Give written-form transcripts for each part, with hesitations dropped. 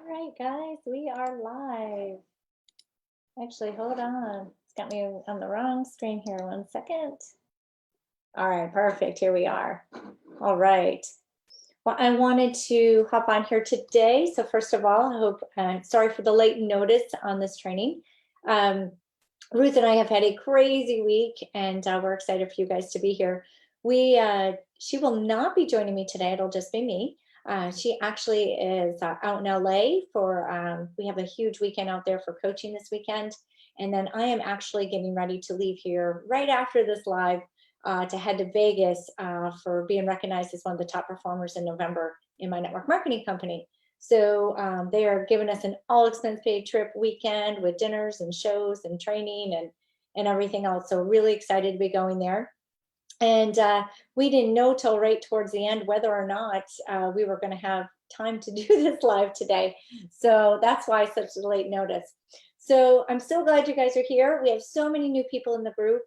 All right, guys, we are live. Actually, hold on. It's got me on the wrong screen here. 1 second. All right, perfect. Here we are. All right. Well, I wanted to hop on here today. So first of all, I hope, sorry for the late notice on this training. Ruth and I have had a crazy week, and we're excited for you guys to be here. She will not be joining me today. It'll just be me. She actually is out in LA for, we have a huge weekend out there for coaching this weekend. And then I am actually getting ready to leave here right after this live to head to Vegas for being recognized as one of the top performers in November in my network marketing company. So they are giving us an all expense paid trip weekend with dinners and shows and training and everything else. So really excited to be going there. And we didn't know till right towards the end whether or not we were going to have time to do this live today. So that's why such a late notice. So I'm so glad you guys are here. We have so many new people in the group.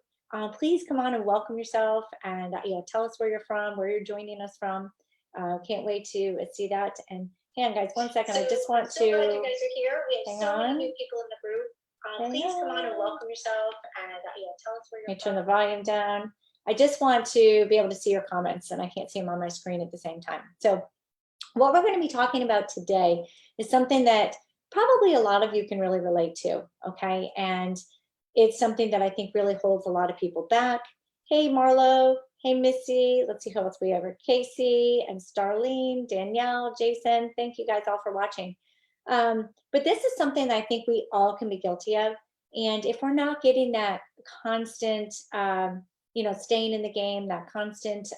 Please come on and welcome yourself and tell us where you're from, where you're joining us from. Can't wait to see that. And hang on, guys, 1 second. I just want to. Glad you guys are here. We have so many new people in the group. Please come on and welcome yourself and tell us where you're from. Let me turn the volume down. I just want to be able to see your comments, and I can't see them on my screen at the same time. So what we're going to be talking about today is something that probably a lot of you can really relate to, okay? And it's something that I think really holds a lot of people back. Hey, Marlo. Hey, Missy. Let's see who else we have. Casey and Starlene, Danielle, Jason. Thank you guys all for watching. But this is something that I think we all can be guilty of. And if we're not getting that constant staying in the game, that constant,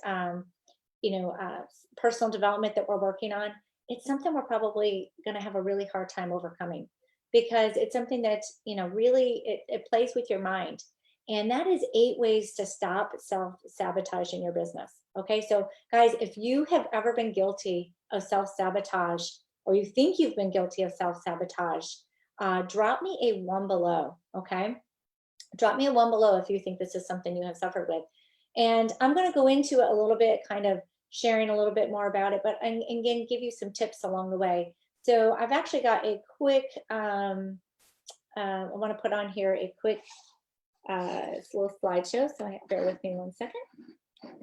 personal development that we're working on, it's something we're probably going to have a really hard time overcoming because it's something that, really it plays with your mind. And that is 8 ways to stop self-sabotaging your business. Okay. So guys, if you have ever been guilty of self-sabotage or you think you've been guilty of self-sabotage, drop me a 1 below. Okay. Drop me a 1 below if you think this is something you have suffered with. And I'm going to go into it a little bit, kind of sharing a little bit more about it, but again, give you some tips along the way. So I've actually got a quick, I want to put on here a quick little slideshow. So bear with me 1 second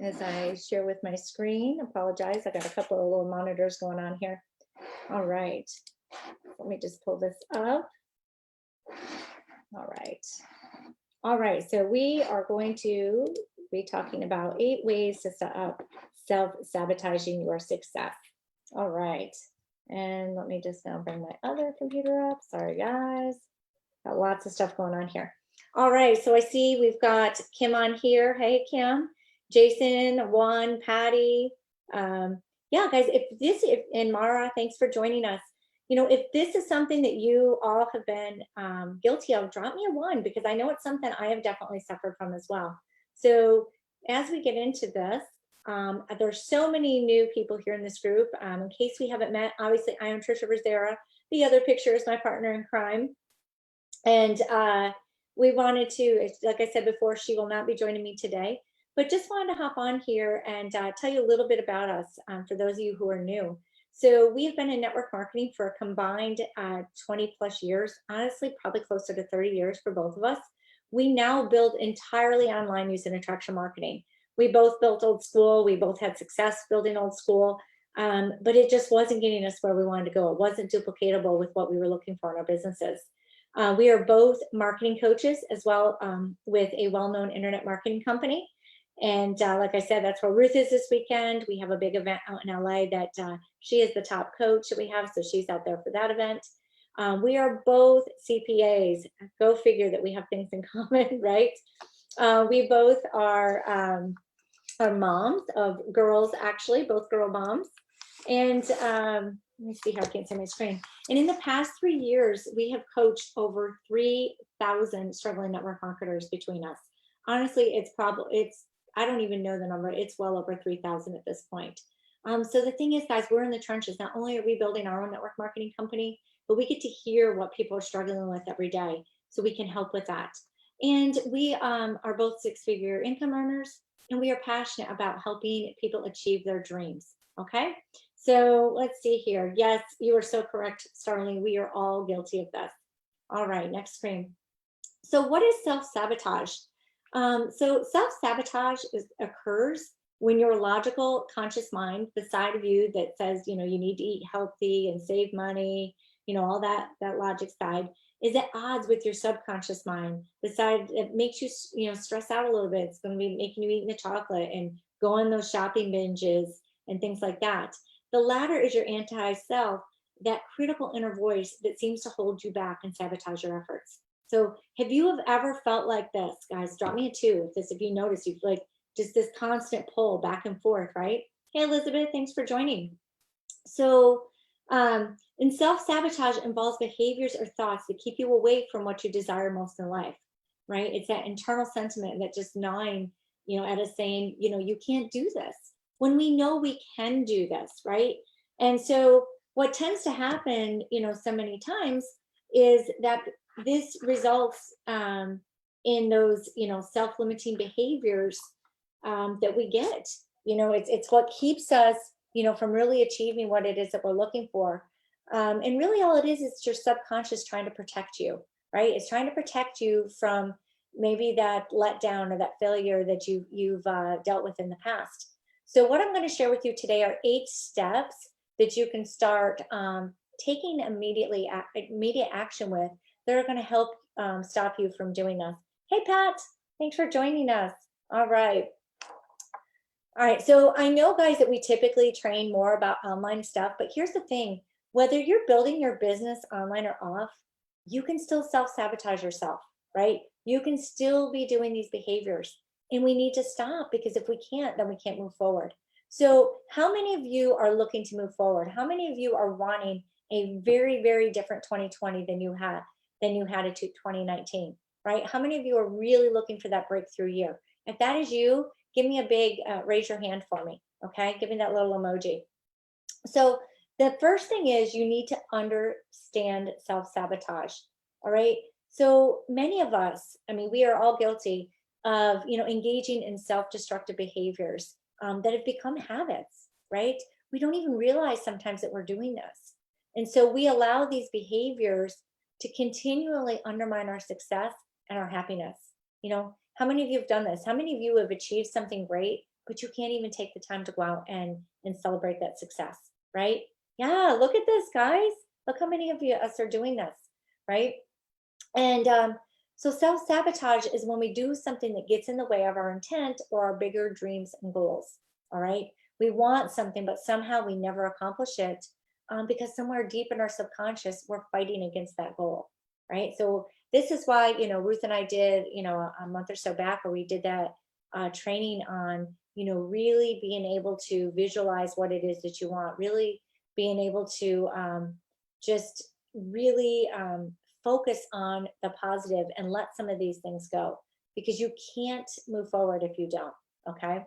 as I share with my screen. Apologize. I got a couple of little monitors going on here. All right. Let me just pull this up. All right. All right, so we are going to be talking about 8 ways to set up self-sabotaging your success. All right, and let me just now bring my other computer up. Sorry, guys. Got lots of stuff going on here. All right, so I see we've got Kim on here. Hey, Kim. Jason, Juan, Patty. Yeah, guys, and Mara, thanks for joining us. If this is something that you all have been guilty of, drop me a 1 because I know it's something I have definitely suffered from as well. So as we get into this, there's so many new people here in this group. In case we haven't met, obviously I am Tricia Rivera. The other picture is my partner in crime. And we wanted to, like I said before, she will not be joining me today, but just wanted to hop on here and tell you a little bit about us for those of you who are new. So we have been in network marketing for a combined 20 plus years, honestly, probably closer to 30 years for both of us. We now build entirely online use and attraction marketing. We both built old school. We both had success building old school, but it just wasn't getting us where we wanted to go. It wasn't duplicatable with what we were looking for in our businesses. We are both marketing coaches as well with a well-known internet marketing company. And like I said, that's where Ruth is this weekend. We have a big event out in LA that she is the top coach that we have. So she's out there for that event. We are both CPAs. Go figure that we have things in common, right? We both are moms of girls, actually, both girl moms. And let me see here, I can't see my screen. And in the past 3 years, we have coached over 3,000 struggling network marketers between us. Honestly, I don't even know the number. It's well over 3,000 at this point. So the thing is, guys, we're in the trenches. Not only are we building our own network marketing company, but we get to hear what people are struggling with every day. So we can help with that. And we are both 6-figure income earners, and we are passionate about helping people achieve their dreams. Okay. So let's see here. Yes, you are so correct, Starling. We are all guilty of this. All right, next screen. So what is self-sabotage? So self-sabotage occurs when your logical, conscious mind, the side of you that says, you need to eat healthy and save money, all that logic side, is at odds with your subconscious mind. The side that makes you, stress out a little bit. It's going to be making you eat the chocolate and go on those shopping binges and things like that. The latter is your anti-self, that critical inner voice that seems to hold you back and sabotage your efforts. So have you have ever felt like this, guys? Drop me a two if you notice you've like just this constant pull back and forth, right? Hey, Elizabeth, thanks for joining. So, and self-sabotage involves behaviors or thoughts that keep you away from what you desire most in life, right? It's that internal sentiment that just gnawing, at us saying, you can't do this when we know we can do this, right? And so what tends to happen, so many times is that this results in those, self-limiting behaviors that we get. It's what keeps us, from really achieving what it is that we're looking for. And really all it is your subconscious trying to protect you, right? It's trying to protect you from maybe that letdown or that failure that you've dealt with in the past. So what I'm going to share with you today are 8 steps that you can start taking immediate action with that are going to help stop you from doing this. Hey, Pat, thanks for joining us. All right. All right, so I know, guys, that we typically train more about online stuff, but here's the thing. Whether you're building your business online or off, you can still self-sabotage yourself, right? You can still be doing these behaviors, and we need to stop, because if we can't, then we can't move forward. So how many of you are looking to move forward? How many of you are wanting a very, very different 2020 than you had in 2019, right? How many of you are really looking for that breakthrough year? If that is you, give me a big raise your hand for me. Okay, give me that little emoji. So the first thing is you need to understand self-sabotage. All right, so many of us, I mean, we are all guilty of engaging in self-destructive behaviors that have become habits, right? We don't even realize sometimes that we're doing this, and so we allow these behaviors to continually undermine our success and our happiness. How many of you have done this? How many of you have achieved something great, but you can't even take the time to go out and celebrate that success, right? Yeah, look at this, guys. Look how many of us are doing this, right? And so self-sabotage is when we do something that gets in the way of our intent or our bigger dreams and goals, all right? We want something, but somehow we never accomplish it because somewhere deep in our subconscious, we're fighting against that goal, right? So this is why, Ruth and I did, a month or so back, where we did that training on, really being able to visualize what it is that you want, really being able to just really focus on the positive and let some of these things go, because you can't move forward if you don't. Okay.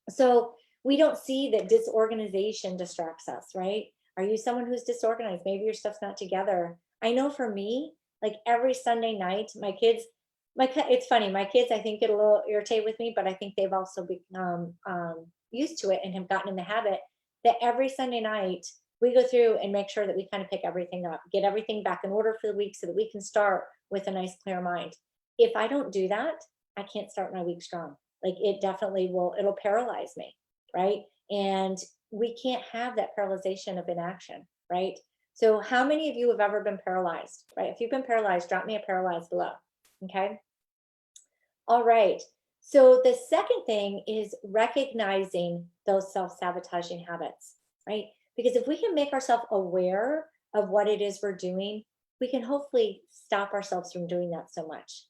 So we don't see that disorganization distracts us, right? Are you someone who's disorganized? Maybe your stuff's not together. I know for me, like every Sunday night, it's funny, my kids, I think, get a little irritated with me, but I think they've also become used to it and have gotten in the habit that every Sunday night we go through and make sure that we kind of pick everything up, get everything back in order for the week so that we can start with a nice, clear mind. If I don't do that, I can't start my week strong. Like it definitely it'll paralyze me, right? And we can't have that paralyzation of inaction, right? So how many of you have ever been paralyzed, right? If you've been paralyzed, drop me a paralyzed below, okay? All right. So the second thing is recognizing those self-sabotaging habits, right? Because if we can make ourselves aware of what it is we're doing, we can hopefully stop ourselves from doing that so much.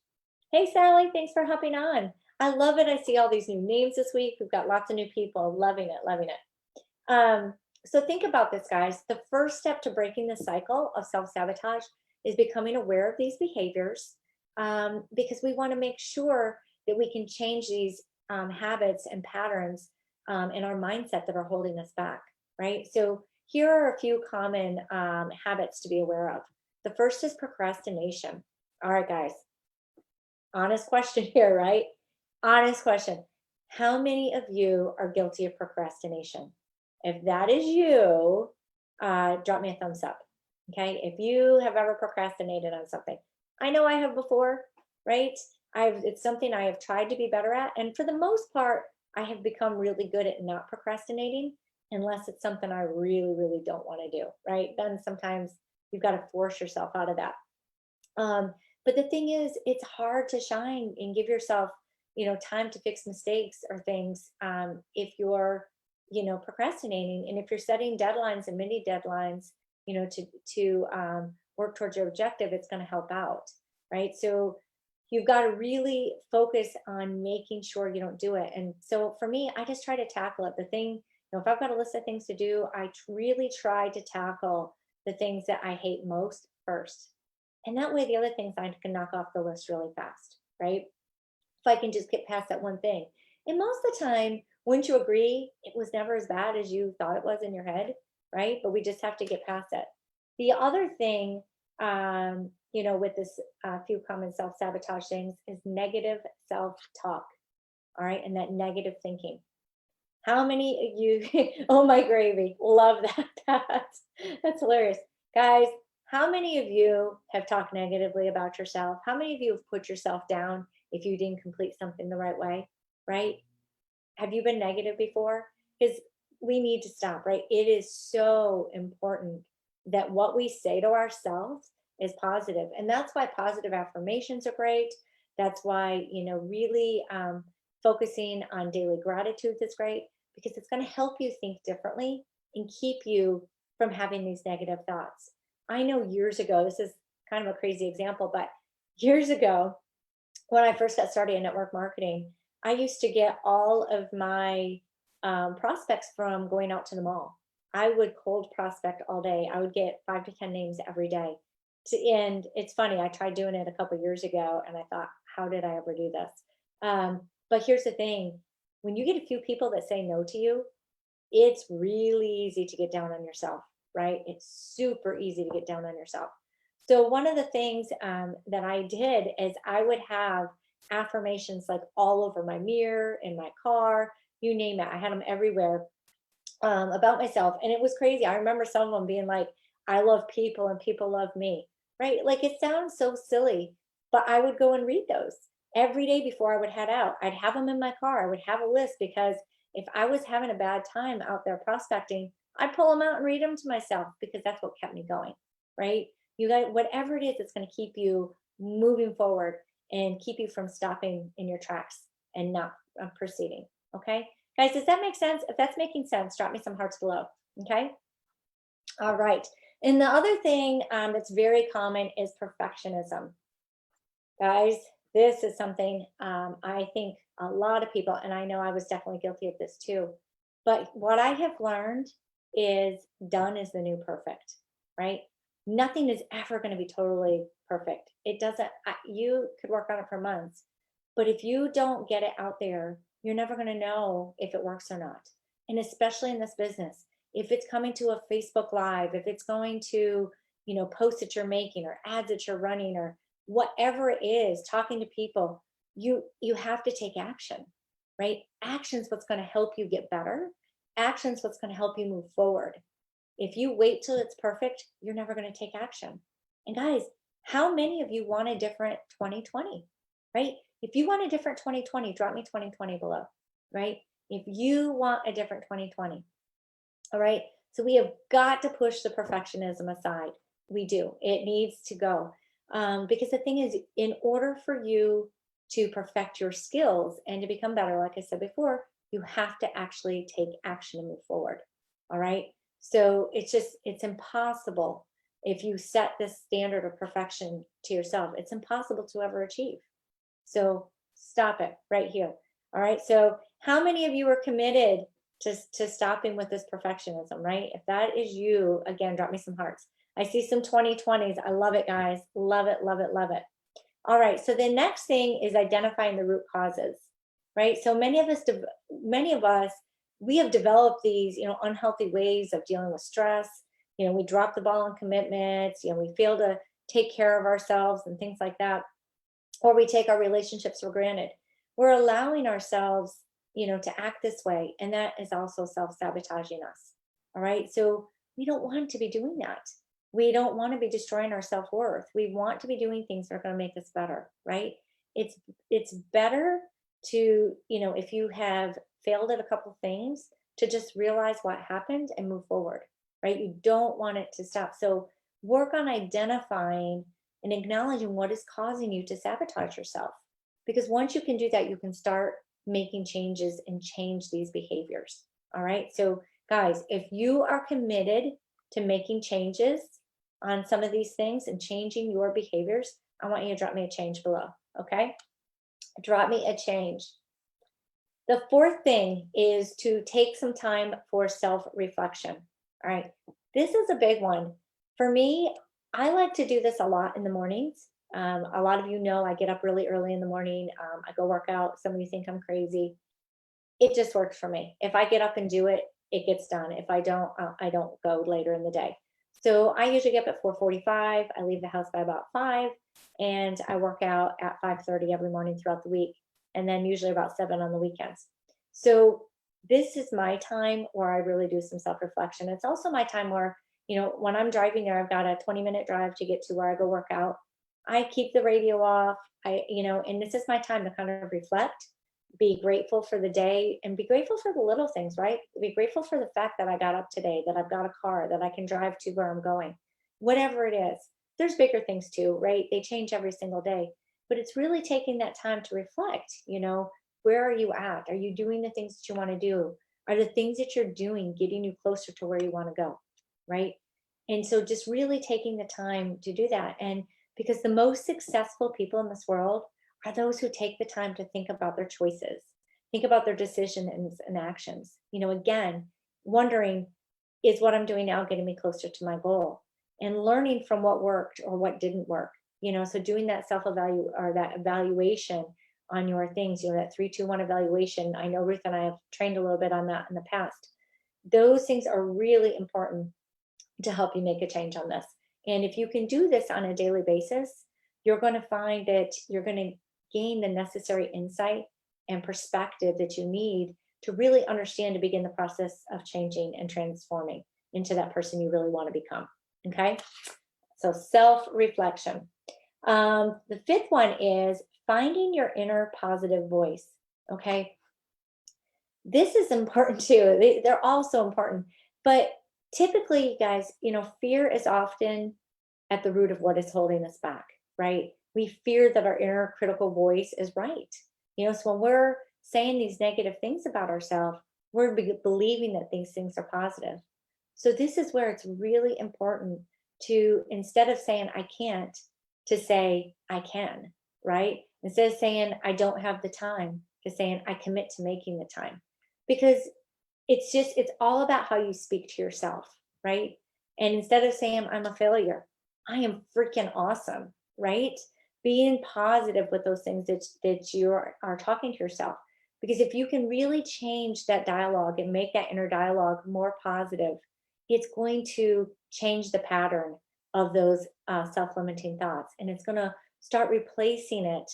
Hey, Sally, thanks for hopping on. I love it. I see all these new names this week. We've got lots of new people. Loving it, loving it. So think about this, guys. The first step to breaking the cycle of self-sabotage is becoming aware of these behaviors, because we want to make sure that we can change these habits and patterns in our mindset that are holding us back, right? So here are a few common habits to be aware of. The first is procrastination. All right, guys. Honest question here, right? Honest question. How many of you are guilty of procrastination? If that is you, drop me a thumbs up. Okay. If you have ever procrastinated on something, I know I have before, right? It's something I have tried to be better at. And for the most part, I have become really good at not procrastinating unless it's something I really, really don't want to do, right? Then sometimes you've got to force yourself out of that. But the thing is, it's hard to shine and give yourself, time to fix mistakes or things if you're, procrastinating, and if you're setting deadlines and mini deadlines, to work towards your objective, it's going to help out, right? So you've got to really focus on making sure you don't do it. And so for me, I just try to tackle it. The thing, if I've got a list of things to do, I really try to tackle the things that I hate most first. And that way, the other things I can knock off the list really fast, right? If I can just get past that one thing. And most of the time, wouldn't you agree, it was never as bad as you thought it was in your head, right? But we just have to get past it. The other thing, with this few common self-sabotage things is negative self-talk, all right? And that negative thinking. How many of you, oh my gravy, love that. That's hilarious. Guys, how many of you have talked negatively about yourself? How many of you have put yourself down if you didn't complete something the right way, right? Have you been negative before? Because we need to stop, right? It is so important that what we say to ourselves is positive. And that's why positive affirmations are great. That's why, really focusing on daily gratitude is great, because it's going to help you think differently and keep you from having these negative thoughts. I know years ago, this is kind of a crazy example, but years ago, when I first got started in network marketing, I used to get all of my prospects from going out to the mall. I would cold prospect all day. I would get 5 to 10 names every day. And it's funny, I tried doing it a couple years ago and I thought, how did I ever do this? But here's the thing, when you get a few people that say no to you, it's really easy to get down on yourself, right? It's super easy to get down on yourself. So one of the things that I did is I would have affirmations like all over my mirror, in my car, you name it. I had them everywhere about myself. And it was crazy. I remember some of them being like, I love people and people love me, right? Like it sounds so silly, but I would go and read those every day before I would head out. I'd have them in my car. I would have a list because if I was having a bad time out there prospecting, I'd pull them out and read them to myself because that's what kept me going, right? You got whatever it is that's going to keep you moving forward and keep you from stopping in your tracks and not proceeding. Okay, guys, does that make sense? If that's making sense, drop me some hearts below. Okay. All right. And the other thing that's very common is perfectionism. Guys, this is something I think a lot of people, and I know I was definitely guilty of this too, but what I have learned is done is the new perfect, right? Nothing is ever going to be totally perfect. It doesn't, you could work on it for months, but if you don't get it out there, you're never going to know if it works or not. And especially in this business, if it's coming to a Facebook Live, if it's going to, posts that you're making or ads that you're running or whatever it is, talking to people, you have to take action, right? Action's what's going to help you get better. Action's what's going to help you move forward. If you wait till it's perfect, you're never going to take action. And guys, how many of you want a different 2020, right? If you want a different 2020, drop me 2020 below, right? If you want a different 2020, all right? So we have got to push the perfectionism aside. We do. It needs to go. Because the thing is, in order for you to perfect your skills and to become better, like I said before, you have to actually take action and move forward. All right. So it's impossible if you set this standard of perfection to yourself. It's impossible to ever achieve. So stop it right here. All right. So how many of you are committed to stopping with this perfectionism, right? If that is you, again, drop me some hearts. I see some 2020s. I love it, guys. Love it, love it, love it. All right. So the next thing is identifying the root causes, right? So many of us, we have developed these, unhealthy ways of dealing with stress. We drop the ball on commitments. We fail to take care of ourselves and things like that. Or we take our relationships for granted. We're allowing ourselves, to act this way. And that is also self-sabotaging us. All right. So we don't want to be doing that. We don't want to be destroying our self-worth. We want to be doing things that are going to make us better, right? It's it's better to, if you have failed at a couple things, to just realize what happened and move forward, right? You don't want it to stop. So work on identifying and acknowledging what is causing you to sabotage yourself. Because once you can do that, you can start making changes and change these behaviors. All right. So, guys, if you are committed to making changes on some of these things and changing your behaviors, I want you to drop me a change below. Okay. Drop me a change. The fourth thing is to take some time for self reflection. All right. This is a big one. For me, I like to do this a lot in the mornings. A lot of you know I get up really early in the morning. I go work out. Some of you think I'm crazy. It just works for me. If I get up and do it, it gets done. If I don't go later in the day. So I usually get up at 4:45. I leave the house by about 5, and I work out at 5:30 every morning throughout the week, and then usually about 7 on the weekends. So this is my time where I really do some self-reflection. It's also my time where, when I'm driving there, I've got a 20-minute drive to get to where I go work out. I keep the radio off. And this is my time to kind of reflect, be grateful for the day, and be grateful for the little things, right? Be grateful for the fact that I got up today, that I've got a car, that I can drive to where I'm going, whatever it is. There's bigger things too, right? They change every single day, but it's really taking that time to reflect, where are you at? Are you doing the things that you want to do? Are the things that you're doing getting you closer to where you want to go, right? And so just really taking the time to do that. And because the most successful people in this world are those who take the time to think about their choices, think about their decisions and actions. Again, wondering, is what I'm doing now getting me closer to my goal? And learning from what worked or what didn't work. So doing that self-evaluation or that evaluation on your things, that 3-2-1 evaluation. I know Ruth and I have trained a little bit on that in the past. Those things are really important to help you make a change on this. And if you can do this on a daily basis, you're going to find that you're going to gain the necessary insight and perspective that you need to really understand to begin the process of changing and transforming into that person you really want to become. Okay. So self-reflection. The fifth one is finding your inner positive voice. Okay. This is important too. They're all so important. But typically, guys, fear is often at the root of what is holding us back, right? We fear that our inner critical voice is right. So when we're saying these negative things about ourselves, we're believing that these things are positive. So this is where it's really important to, instead of saying I can't, to say I can, right? Instead of saying I don't have the time, to saying I commit to making the time. Because it's all about how you speak to yourself, right? And instead of saying I'm a failure, I am freaking awesome, right? Being positive with those things that you are talking to yourself. Because if you can really change that dialogue and make that inner dialogue more positive, it's going to change the pattern of those self-limiting thoughts. And it's going to start replacing it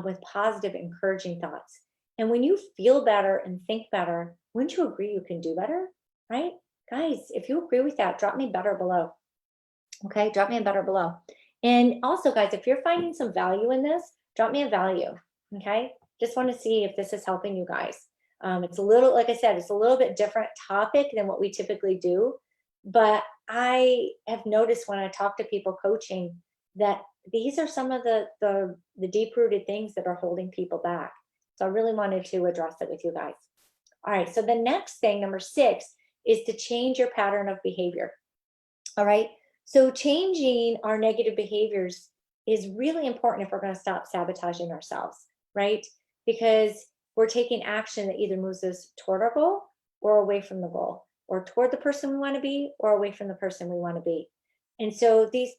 with positive, encouraging thoughts. And when you feel better and think better, wouldn't you agree you can do better, right? Guys, if you agree with that, drop me better below. Okay, drop me a better below. And also, guys, if you're finding some value in this, drop me a value. Okay, just want to see if this is helping you guys. It's a little, like I said, it's a little bit different topic than what we typically do. But I have noticed when I talk to people coaching that these are some of the deep-rooted things that are holding people back. So I really wanted to address it with you guys. All right, so the next thing, number 6, is to change your pattern of behavior. All right, so changing our negative behaviors is really important if we're going to stop sabotaging ourselves, right? Because we're taking action that either moves us toward our goal or away from the goal, or toward the person we want to be or away from the person we want to be. And so these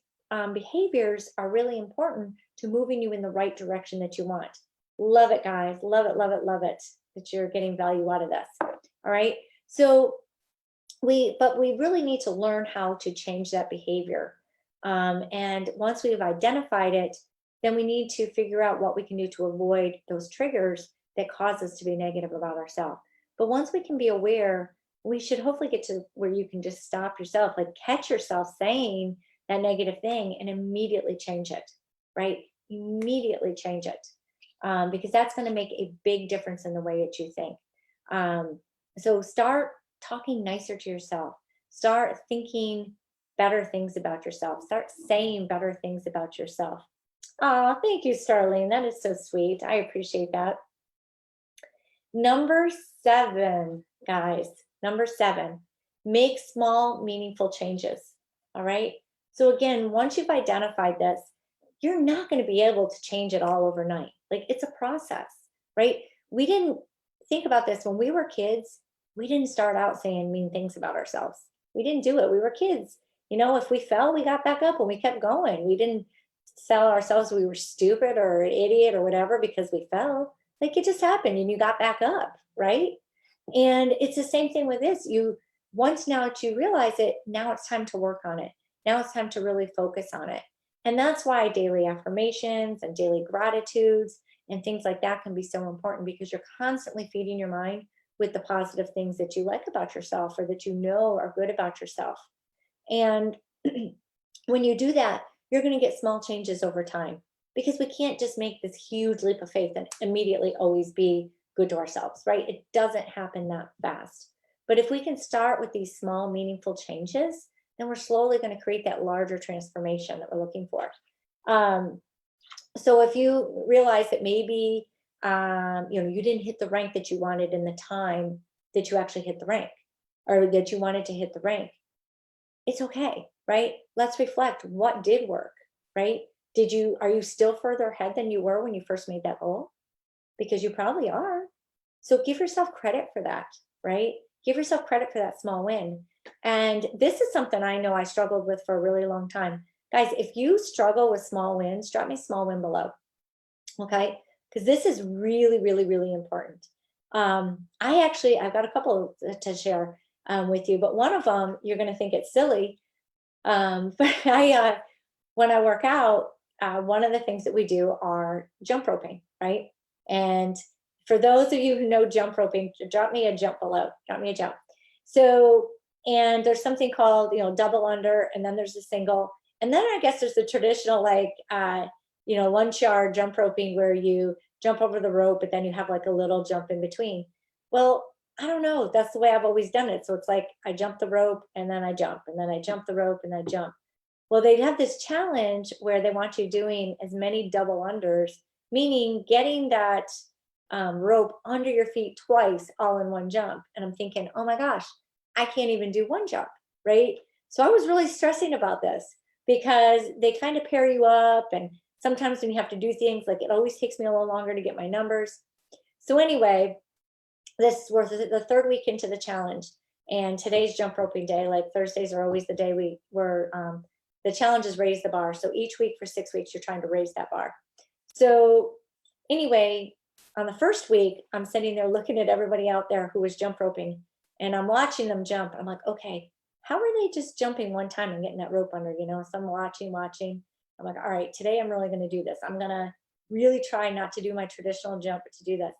behaviors are really important to moving you in the right direction that you want. Love it, guys. Love it, love it, love it that you're getting value out of this. All right. So we really need to learn how to change that behavior. And once we've identified it, then we need to figure out what we can do to avoid those triggers that cause us to be negative about ourselves. But once we can be aware, we should hopefully get to where you can just stop yourself, like catch yourself saying that negative thing and immediately change it, right? Immediately change it. Because that's going to make a big difference in the way that you think. So start talking nicer to yourself. Start thinking better things about yourself. Start saying better things about yourself. Oh, thank you, Starlene. That is so sweet. I appreciate that. Number 7, guys. Number 7, make small, meaningful changes. All right. So again, once you've identified this, you're not going to be able to change it all overnight. Like it's a process, right? We didn't think about this when we were kids. We didn't start out saying mean things about ourselves. We didn't do it. We were kids. If we fell, we got back up and we kept going. We didn't tell ourselves we were stupid or an idiot or whatever because we fell. Like it just happened and you got back up, right? And it's the same thing with this. Once now that you realize it, now it's time to work on it. Now it's time to really focus on it. And that's why daily affirmations and daily gratitudes and things like that can be so important, because you're constantly feeding your mind with the positive things that you like about yourself or that you know are good about yourself. And when you do that, you're going to get small changes over time, because we can't just make this huge leap of faith and immediately always be good to ourselves, right? It doesn't happen that fast. But if we can start with these small, meaningful changes, then we're slowly going to create that larger transformation that we're looking for. So if you realize that maybe you didn't hit the rank that you wanted in the time that you actually hit the rank, or that you wanted to hit the rank, it's okay, right? Let's reflect what did work, right? Are you still further ahead than you were when you first made that goal? Because you probably are. So give yourself credit for that, right? Give yourself credit for that small win. And this is something I know I struggled with for a really long time. Guys, if you struggle with small wins, drop me small win below, okay? Because this is really, really, really important. I've got a couple to share with you, but one of them, you're going to think it's silly. But when I work out, one of the things that we do are jump roping, right? And for those of you who know jump roping, drop me a jump below, drop me a jump. So, and there's something called, double under, and then there's a single. And then I guess there's the traditional, like, lunge yard jump roping where you jump over the rope, but then you have like a little jump in between. Well, I don't know. That's the way I've always done it. So it's like I jump the rope and then I jump, and then I jump the rope and I jump. Well, they have this challenge where they want you doing as many double unders, meaning getting that rope under your feet twice, all in one jump. And I'm thinking, oh my gosh, I can't even do one jump, right? So I was really stressing about this, because they kind of pair you up. And sometimes when you have to do things, like it always takes me a little longer to get my numbers. So anyway, this was the 3rd week into the challenge. And today's jump roping day. Like Thursdays are always the day the challenge is raise the bar. So each week for 6 weeks, you're trying to raise that bar. So anyway, on the first week, I'm sitting there looking at everybody out there who was jump roping, and I'm watching them jump. I'm like, okay, how are they just jumping one time and getting that rope under, So I'm watching. I'm like, all right, today I'm really going to do this. I'm going to really try not to do my traditional jump, but to do this.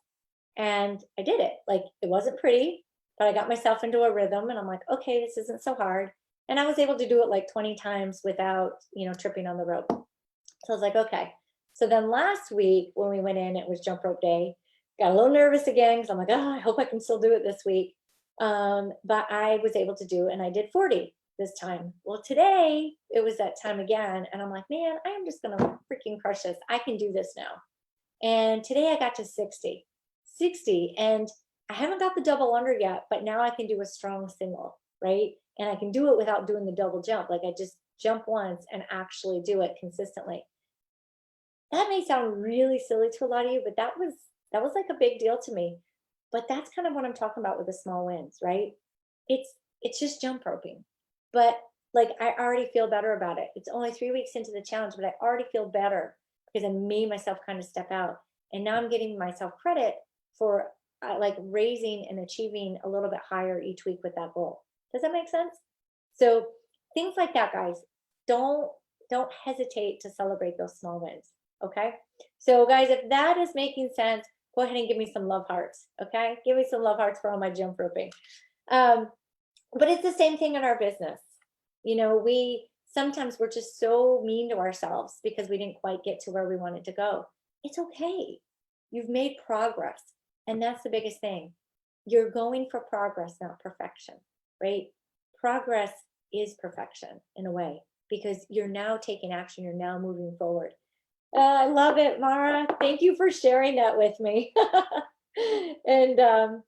And I did it. Like, it wasn't pretty, but I got myself into a rhythm, and I'm like, okay, this isn't so hard. And I was able to do it like 20 times without, tripping on the rope. So I was like, okay. So then last week when we went in, it was jump rope day. Got a little nervous again, because I'm like, oh, I hope I can still do it this week. But I was able to do it, and I did 40 this time. Well, today it was that time again. And I'm like, man, I am just going to freaking crush this. I can do this now. And today I got to 60. And I haven't got the double under yet, but now I can do a strong single, right? And I can do it without doing the double jump. Like I just jump once and actually do it consistently. That may sound really silly to a lot of you, but that was like a big deal to me. But that's kind of what I'm talking about with the small wins, right? It's just jump roping. But like I already feel better about it. It's only 3 weeks into the challenge, but I already feel better because I made myself kind of step out. And now I'm getting myself credit for like raising and achieving a little bit higher each week with that goal. Does that make sense? So things like that, guys, don't hesitate to celebrate those small wins. Okay. So guys, if that is making sense, Go ahead and give me some love hearts. Okay. Give me some love hearts for all my jump roping. Um, but it's the same thing in our business. We sometimes we're just so mean to ourselves because we didn't quite get to where we wanted to go. It's okay. You've made progress. And that's the biggest thing. You're going for progress, not perfection, right? Progress is perfection in a way because you're now taking action, you're now moving forward. I love it, Mara. Thank you for sharing that with me. And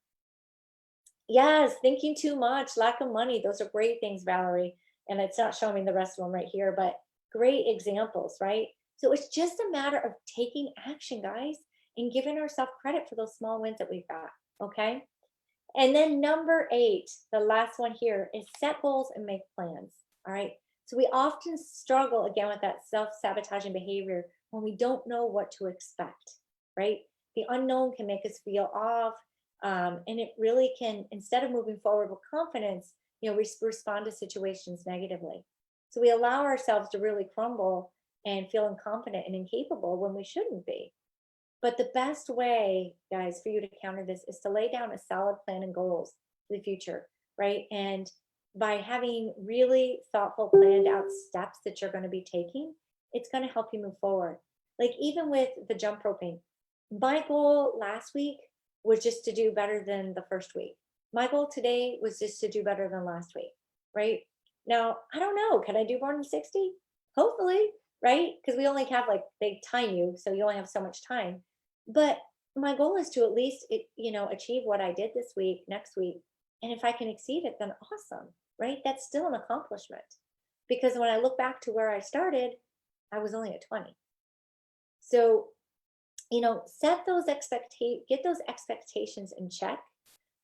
yes, thinking too much, lack of money. Those are great things, Valerie. And it's not showing me the rest of them right here, but great examples, right? So it's just a matter of taking action, guys, and giving ourselves credit for those small wins that we've got. Okay. And then number 8, the last one here is set goals and make plans. All right. So we often struggle again with that self-sabotaging behavior when we don't know what to expect, right? The unknown can make us feel off. And it really can, instead of moving forward with confidence, we respond to situations negatively. So we allow ourselves to really crumble and feel incompetent and incapable when we shouldn't be. But the best way, guys, for you to counter this is to lay down a solid plan and goals for the future, right? And by having really thoughtful, planned out steps that you're going to be taking, it's going to help you move forward. Like even with the jump roping, my goal last week was just to do better than the first week. My goal today was just to do better than last week, right? Now, I don't know. Can I do more than 60? Hopefully, right? Because we only have like, they time you, so you only have so much time. But my goal is to at least, achieve what I did this week, next week. And if I can exceed it, then awesome, right? That's still an accomplishment. Because when I look back to where I started, I was only at 20. So, get those expectations in check.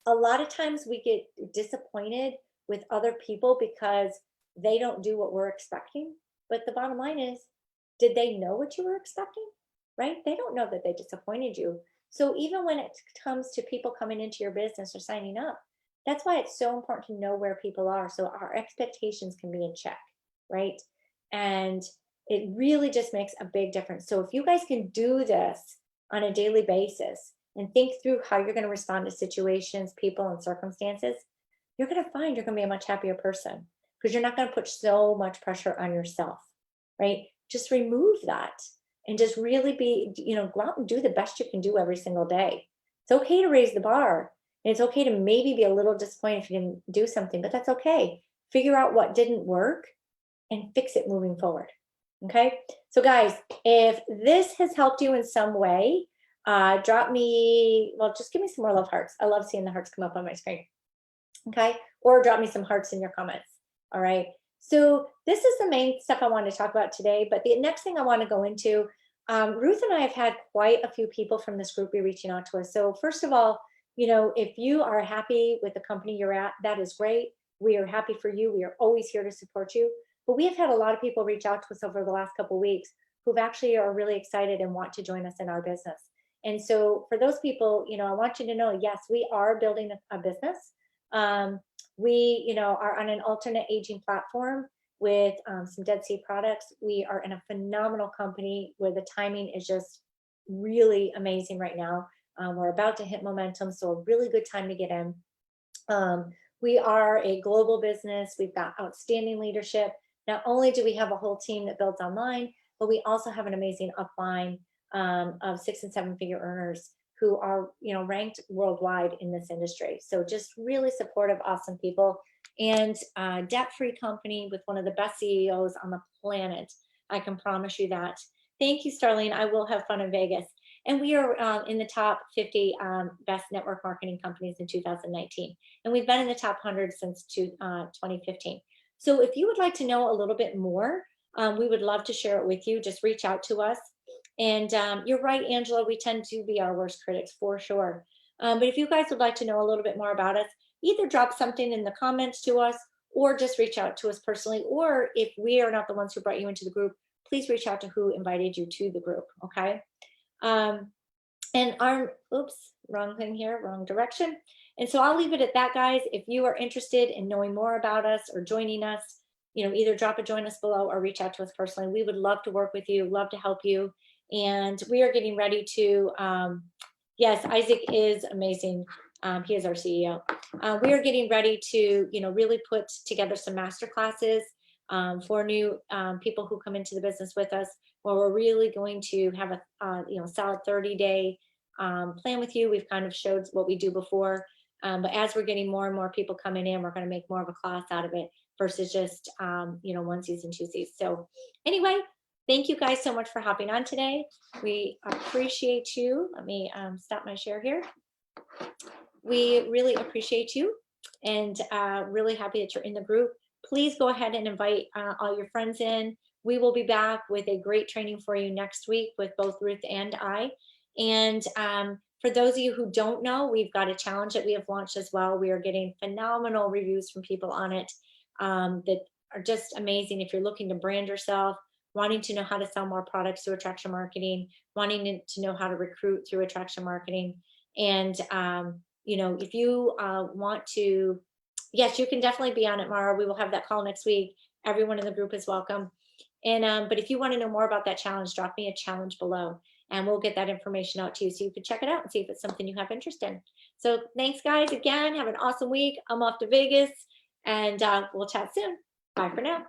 A lot of times we get disappointed with other people because they don't do what we're expecting. But the bottom line is, did they know what you were expecting? Right? They don't know that they disappointed you. So even when it comes to people coming into your business or signing up, that's why it's so important to know where people are so our expectations can be in check, right? And it really just makes a big difference. So if you guys can do this on a daily basis and think through how you're going to respond to situations, people, and circumstances, you're going to find you're going to be a much happier person because you're not going to put so much pressure on yourself, right? Just remove that and just really go out and do the best you can do every single day. It's okay to raise the bar. And it's okay to maybe be a little disappointed if you didn't do something, but that's okay. Figure out what didn't work and fix it moving forward. Okay. So, guys, if this has helped you in some way, just give me some more love hearts. I love seeing the hearts come up on my screen. Okay. Or drop me some hearts in your comments. All right. So this is the main stuff I wanted to talk about today. But the next thing I want to go into, Ruth and I have had quite a few people from this group be reaching out to us. So first of all, if you are happy with the company you're at, that is great. We are happy for you. We are always here to support you. But we have had a lot of people reach out to us over the last couple of weeks who've actually are really excited and want to join us in our business. And so for those people, I want you to know, yes, we are building a business. We, are on an alternate aging platform with some Dead Sea products. We are in a phenomenal company where the timing is just really amazing right now. We're about to hit momentum, so a really good time to get in. We are a global business. We've got outstanding leadership. Not only do we have a whole team that builds online, but we also have an amazing upline of 6 and 7 figure earners who are, ranked worldwide in this industry. So just really supportive, awesome people, and debt-free company with one of the best CEOs on the planet. I can promise you that. Thank you, Starlene. I will have fun in Vegas. And we are in the top 50 best network marketing companies in 2019. And we've been in the top 100 since 2015. So if you would like to know a little bit more, we would love to share it with you. Just reach out to us. And you're right, Angela, we tend to be our worst critics for sure. But if you guys would like to know a little bit more about us, either drop something in the comments to us or just reach out to us personally. Or if we are not the ones who brought you into the group, please reach out to who invited you to the group, okay? And wrong thing here, wrong direction. And so I'll leave it at that, guys. If you are interested in knowing more about us or joining us, either drop a join us below or reach out to us personally. We would love to work with you, love to help you. And we are getting ready to Yes, Isaac is amazing. He is our CEO. We are getting ready to, really put together some master classes for new people who come into the business with us, where we're really going to have a, solid 30-day plan with you. We've kind of showed what we do before, but as we're getting more and more people coming in, we're going to make more of a class out of it versus just, onesies and twosies. So anyway, thank you guys so much for hopping on today. We appreciate you. Let me stop my share here. We really appreciate you and really happy that you're in the group. Please go ahead and invite all your friends in. We will be back with a great training for you next week with both Ruth and I. And for those of you who don't know, we've got a challenge that we have launched as well. We are getting phenomenal reviews from people on it that are just amazing. If you're looking to brand yourself, wanting to know how to sell more products through attraction marketing, wanting to know how to recruit through attraction marketing. And, if you want to, yes, you can definitely be on it, Mara. We will have that call next week. Everyone in the group is welcome. And, but if you want to know more about that challenge, drop me a challenge below and we'll get that information out to you so you can check it out and see if it's something you have interest in. So thanks, guys. Again, have an awesome week. I'm off to Vegas and we'll chat soon. Bye for now.